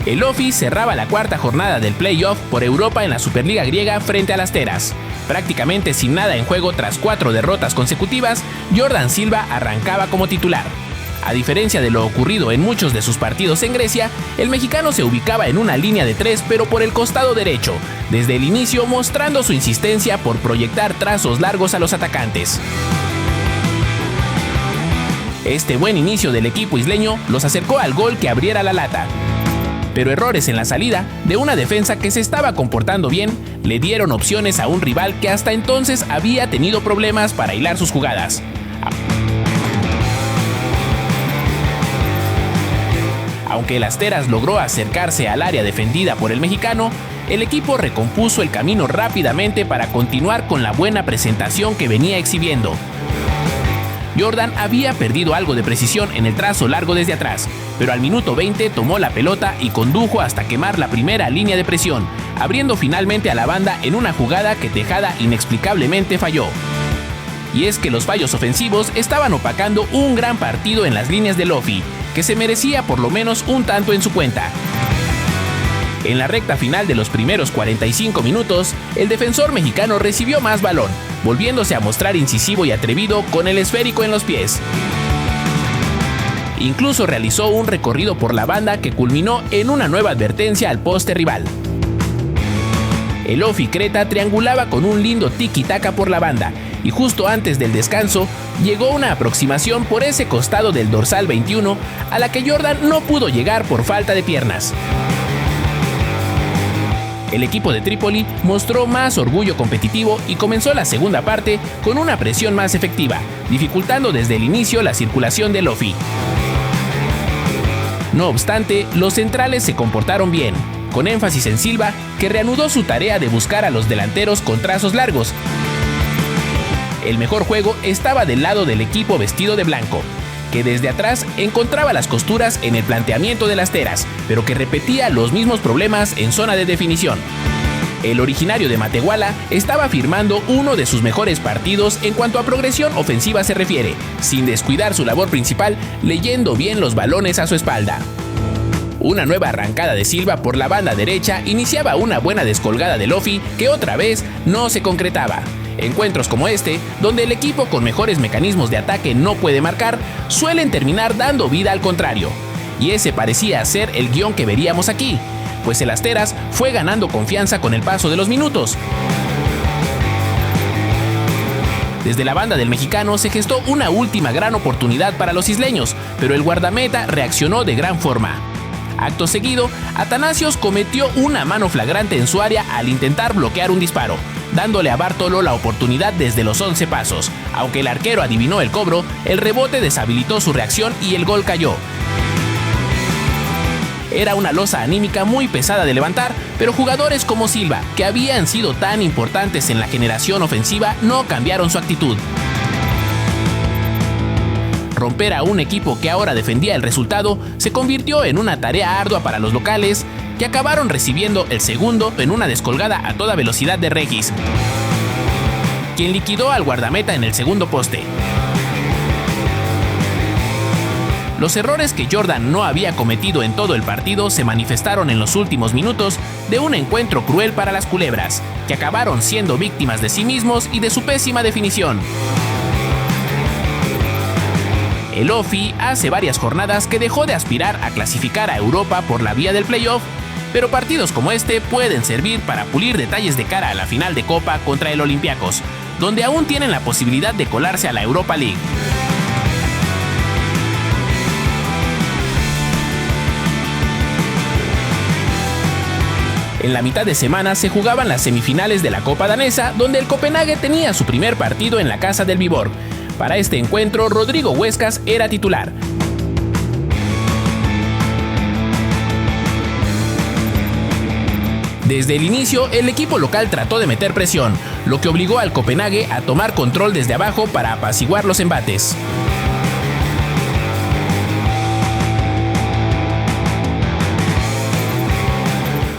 El OFI cerraba la cuarta jornada del playoff por Europa en la Superliga griega frente al Asteras. Prácticamente sin nada en juego tras 4 derrotas consecutivas, Jordan Silva arrancaba como titular. A diferencia de lo ocurrido en muchos de sus partidos en Grecia, el mexicano se ubicaba en una línea de 3 pero por el costado derecho, desde el inicio mostrando su insistencia por proyectar trazos largos a los atacantes. Este buen inicio del equipo isleño los acercó al gol que abriera la lata. Pero errores en la salida de una defensa que se estaba comportando bien le dieron opciones a un rival que hasta entonces había tenido problemas para hilar sus jugadas. Aunque el Asteras logró acercarse al área defendida por el mexicano, el equipo recompuso el camino rápidamente para continuar con la buena presentación que venía exhibiendo. Jordan había perdido algo de precisión en el trazo largo desde atrás, pero al minuto 20 tomó la pelota y condujo hasta quemar la primera línea de presión, abriendo finalmente a la banda en una jugada que Tejada inexplicablemente falló. Y es que los fallos ofensivos estaban opacando un gran partido en las líneas del OFI, que se merecía por lo menos un tanto en su cuenta. En la recta final de los primeros 45 minutos, el defensor mexicano recibió más balón, volviéndose a mostrar incisivo y atrevido con el esférico en los pies. Incluso realizó un recorrido por la banda que culminó en una nueva advertencia al poste rival. El OFI Creta triangulaba con un lindo tiki-taka por la banda, y justo antes del descanso, llegó una aproximación por ese costado del dorsal 21 a la que Jordan no pudo llegar por falta de piernas. El equipo de Trípoli mostró más orgullo competitivo y comenzó la segunda parte con una presión más efectiva, dificultando desde el inicio la circulación del OFI. No obstante, los centrales se comportaron bien, con énfasis en Silva, que reanudó su tarea de buscar a los delanteros con trazos largos. El mejor juego estaba del lado del equipo vestido de blanco, que desde atrás encontraba las costuras en el planteamiento de las Asteras, pero que repetía los mismos problemas en zona de definición. El originario de Matehuala estaba firmando uno de sus mejores partidos en cuanto a progresión ofensiva se refiere, sin descuidar su labor principal, leyendo bien los balones a su espalda. Una nueva arrancada de Silva por la banda derecha iniciaba una buena descolgada del OFI que otra vez no se concretaba. Encuentros como este, donde el equipo con mejores mecanismos de ataque no puede marcar, suelen terminar dando vida al contrario. Y ese parecía ser el guión que veríamos aquí, pues el Asteras fue ganando confianza con el paso de los minutos. Desde la banda del mexicano se gestó una última gran oportunidad para los isleños, pero el guardameta reaccionó de gran forma. Acto seguido, Atanasios cometió una mano flagrante en su área al intentar bloquear un disparo, dándole a Bartolo la oportunidad desde los 11 pasos. Aunque el arquero adivinó el cobro, el rebote deshabilitó su reacción y el gol cayó. Era una losa anímica muy pesada de levantar, pero jugadores como Silva, que habían sido tan importantes en la generación ofensiva, no cambiaron su actitud. Romper a un equipo que ahora defendía el resultado se convirtió en una tarea ardua para los locales, que acabaron recibiendo el segundo en una descolgada a toda velocidad de Regis, quien liquidó al guardameta en el segundo poste. Los errores que Jordan no había cometido en todo el partido se manifestaron en los últimos minutos de un encuentro cruel para las culebras, que acabaron siendo víctimas de sí mismos y de su pésima definición. El OFI hace varias jornadas que dejó de aspirar a clasificar a Europa por la vía del playoff, pero partidos como este pueden servir para pulir detalles de cara a la final de Copa contra el Olympiacos, donde aún tienen la posibilidad de colarse a la Europa League. En la mitad de semana se jugaban las semifinales de la Copa Danesa, donde el Copenhague tenía su primer partido en la casa del Viborg. Para este encuentro, Rodrigo Huescas era titular. Desde el inicio, el equipo local trató de meter presión, lo que obligó al Copenhague a tomar control desde abajo para apaciguar los embates.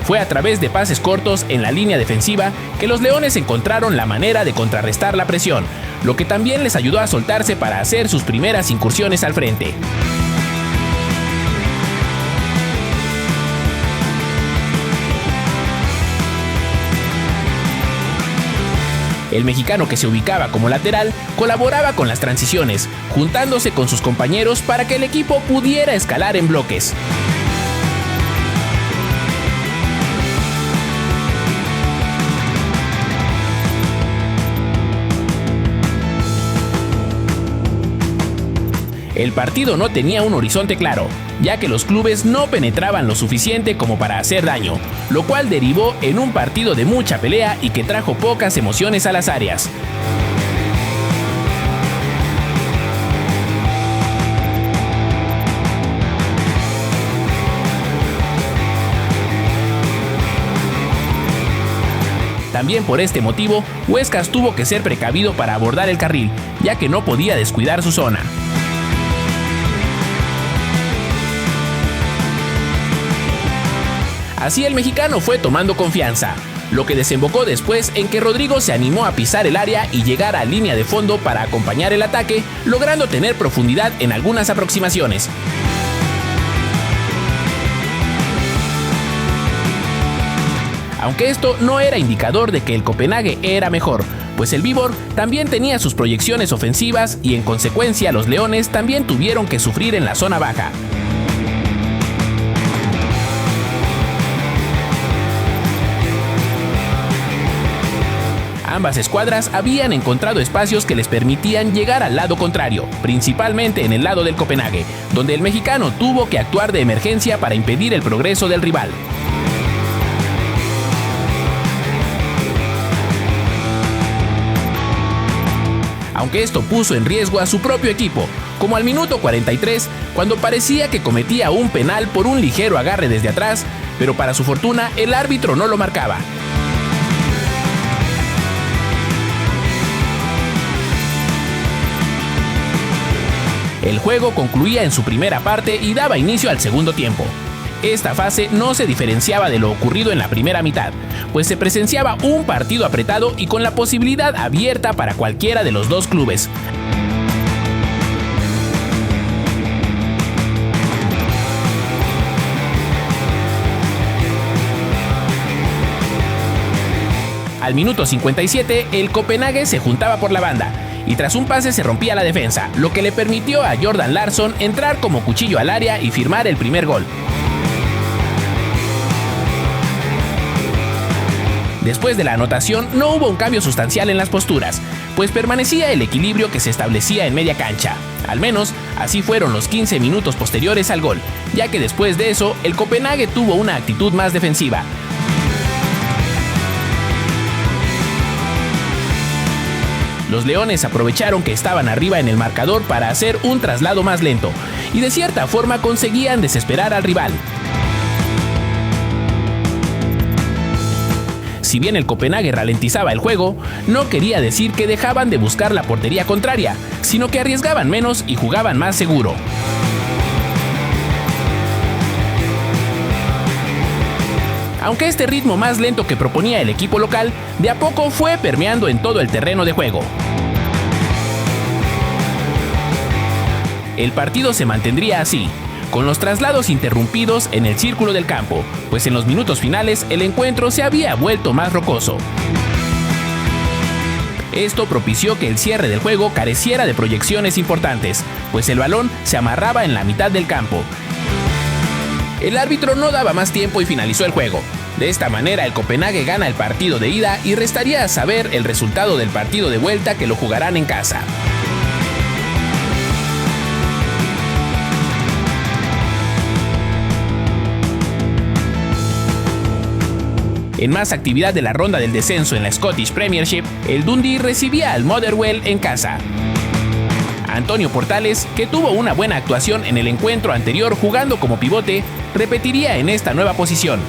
Fue a través de pases cortos en la línea defensiva que los leones encontraron la manera de contrarrestar la presión, lo que también les ayudó a soltarse para hacer sus primeras incursiones al frente. El mexicano, que se ubicaba como lateral, colaboraba con las transiciones, juntándose con sus compañeros para que el equipo pudiera escalar en bloques. El partido no tenía un horizonte claro, ya que los clubes no penetraban lo suficiente como para hacer daño, lo cual derivó en un partido de mucha pelea y que trajo pocas emociones a las áreas. También por este motivo, Huescas tuvo que ser precavido para abordar el carril, ya que no podía descuidar su zona. Así el mexicano fue tomando confianza, lo que desembocó después en que Rodrigo se animó a pisar el área y llegar a línea de fondo para acompañar el ataque, logrando tener profundidad en algunas aproximaciones. Aunque esto no era indicador de que el Copenhague era mejor, pues el Viborg también tenía sus proyecciones ofensivas y en consecuencia los Leones también tuvieron que sufrir en la zona baja. Ambas escuadras habían encontrado espacios que les permitían llegar al lado contrario, principalmente en el lado del Copenhague, donde el mexicano tuvo que actuar de emergencia para impedir el progreso del rival. Aunque esto puso en riesgo a su propio equipo, como al minuto 43, cuando parecía que cometía un penal por un ligero agarre desde atrás, pero para su fortuna el árbitro no lo marcaba. El juego concluía en su primera parte y daba inicio al segundo tiempo. Esta fase no se diferenciaba de lo ocurrido en la primera mitad, pues se presenciaba un partido apretado y con la posibilidad abierta para cualquiera de los dos clubes. Al minuto 57, el Copenhague se juntaba por la banda, y tras un pase se rompía la defensa, lo que le permitió a Jordan Larsson entrar como cuchillo al área y firmar el primer gol. Después de la anotación no hubo un cambio sustancial en las posturas, pues permanecía el equilibrio que se establecía en media cancha. Al menos así fueron los 15 minutos posteriores al gol, ya que después de eso el Copenhague tuvo una actitud más defensiva. Los Leones aprovecharon que estaban arriba en el marcador para hacer un traslado más lento, y de cierta forma conseguían desesperar al rival. Si bien el Copenhague ralentizaba el juego, no quería decir que dejaban de buscar la portería contraria, sino que arriesgaban menos y jugaban más seguro. Aunque este ritmo más lento que proponía el equipo local, de a poco fue permeando en todo el terreno de juego. El partido se mantendría así, con los traslados interrumpidos en el círculo del campo, pues en los minutos finales el encuentro se había vuelto más rocoso. Esto propició que el cierre del juego careciera de proyecciones importantes, pues el balón se amarraba en la mitad del campo. El árbitro no daba más tiempo y finalizó el juego. De esta manera el Copenhague gana el partido de ida y restaría a saber el resultado del partido de vuelta, que lo jugarán en casa. En más actividad de la ronda del descenso en la Scottish Premiership, el Dundee recibía al Motherwell en casa. Antonio Portales, que tuvo una buena actuación en el encuentro anterior jugando como pivote, repetiría en esta nueva posición.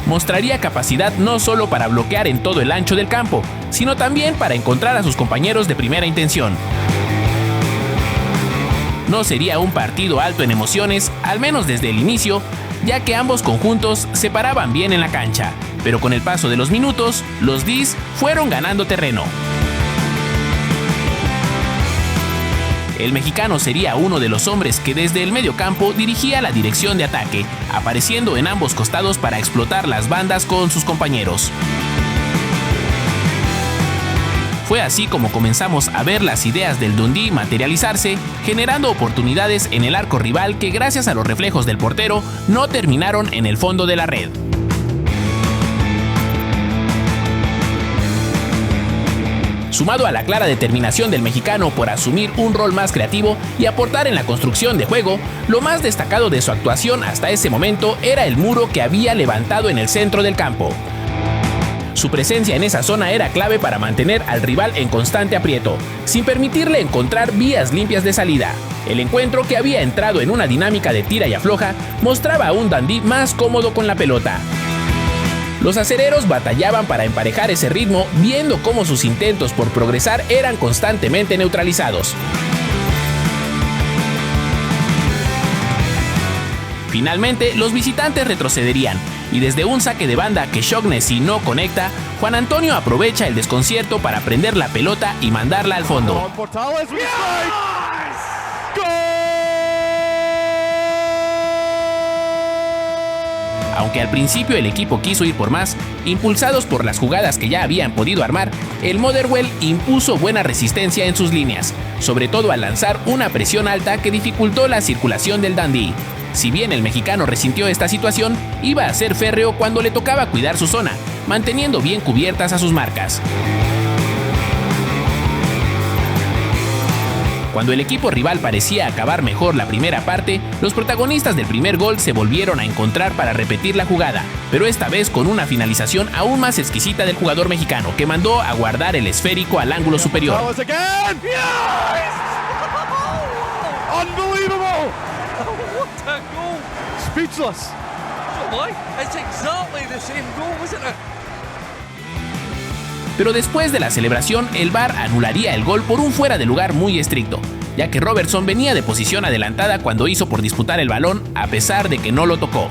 Mostraría capacidad no solo para bloquear en todo el ancho del campo, sino también para encontrar a sus compañeros de primera intención. No sería un partido alto en emociones, al menos desde el inicio, ya que ambos conjuntos se paraban bien en la cancha, pero con el paso de los minutos, los D's fueron ganando terreno. El mexicano sería uno de los hombres que desde el mediocampo dirigía la dirección de ataque, apareciendo en ambos costados para explotar las bandas con sus compañeros. Fue así como comenzamos a ver las ideas del Dundee materializarse, generando oportunidades en el arco rival que gracias a los reflejos del portero no terminaron en el fondo de la red. Sumado a la clara determinación del mexicano por asumir un rol más creativo y aportar en la construcción de juego, lo más destacado de su actuación hasta ese momento era el muro que había levantado en el centro del campo. Su presencia en esa zona era clave para mantener al rival en constante aprieto, sin permitirle encontrar vías limpias de salida. El encuentro, que había entrado en una dinámica de tira y afloja, mostraba a un Dundee más cómodo con la pelota. Los acereros batallaban para emparejar ese ritmo, viendo cómo sus intentos por progresar eran constantemente neutralizados. Finalmente, los visitantes retrocederían, y desde un saque de banda que Shaughnessy no conecta, Juan Antonio aprovecha el desconcierto para prender la pelota y mandarla al fondo. Aunque al principio el equipo quiso ir por más, impulsados por las jugadas que ya habían podido armar, el Motherwell impuso buena resistencia en sus líneas, sobre todo al lanzar una presión alta que dificultó la circulación del Dundee. Si bien el mexicano resintió esta situación, iba a ser férreo cuando le tocaba cuidar su zona, manteniendo bien cubiertas a sus marcas. Cuando el equipo rival parecía acabar mejor la primera parte, los protagonistas del primer gol se volvieron a encontrar para repetir la jugada, pero esta vez con una finalización aún más exquisita del jugador mexicano, que mandó a guardar el esférico al ángulo superior. Pero después de la celebración, el VAR anularía el gol por un fuera de lugar muy estricto, ya que Robertson venía de posición adelantada cuando hizo por disputar el balón, a pesar de que no lo tocó.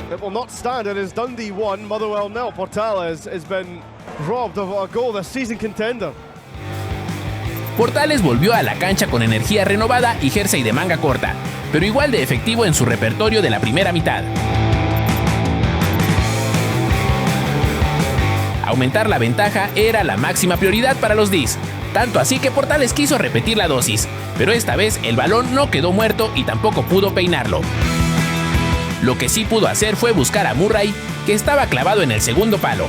Portales volvió a la cancha con energía renovada y jersey de manga corta, pero igual de efectivo en su repertorio de la primera mitad. Aumentar la ventaja era la máxima prioridad para los D's, tanto así que Portales quiso repetir la dosis, pero esta vez el balón no quedó muerto y tampoco pudo peinarlo. Lo que sí pudo hacer fue buscar a Murray, que estaba clavado en el segundo palo.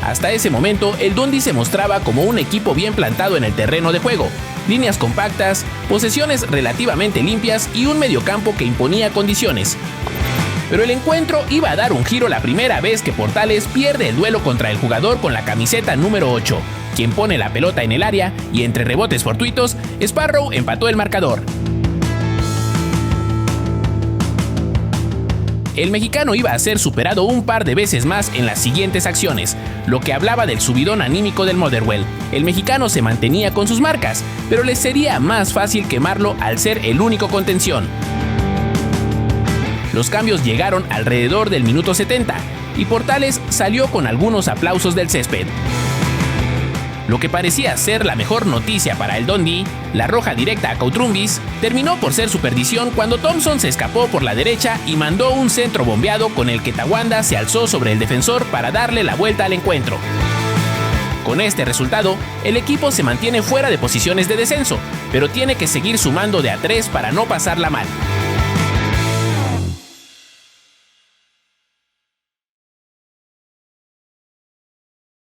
Hasta ese momento, el Dundee se mostraba como un equipo bien plantado en el terreno de juego, líneas compactas, posesiones relativamente limpias y un mediocampo que imponía condiciones. Pero el encuentro iba a dar un giro la primera vez que Portales pierde el duelo contra el jugador con la camiseta número 8, quien pone la pelota en el área y entre rebotes fortuitos, Sparrow empató el marcador. El mexicano iba a ser superado un par de veces más en las siguientes acciones, lo que hablaba del subidón anímico del Motherwell. El mexicano se mantenía con sus marcas, pero les sería más fácil quemarlo al ser el único contención. Los cambios llegaron alrededor del minuto 70 y Portales salió con algunos aplausos del césped. Lo que parecía ser la mejor noticia para el Dundee, la roja directa a Coutrumbis, terminó por ser su perdición cuando Thompson se escapó por la derecha y mandó un centro bombeado con el que Tawanda se alzó sobre el defensor para darle la vuelta al encuentro. Con este resultado, el equipo se mantiene fuera de posiciones de descenso, pero tiene que seguir sumando de a 3 para no pasarla mal.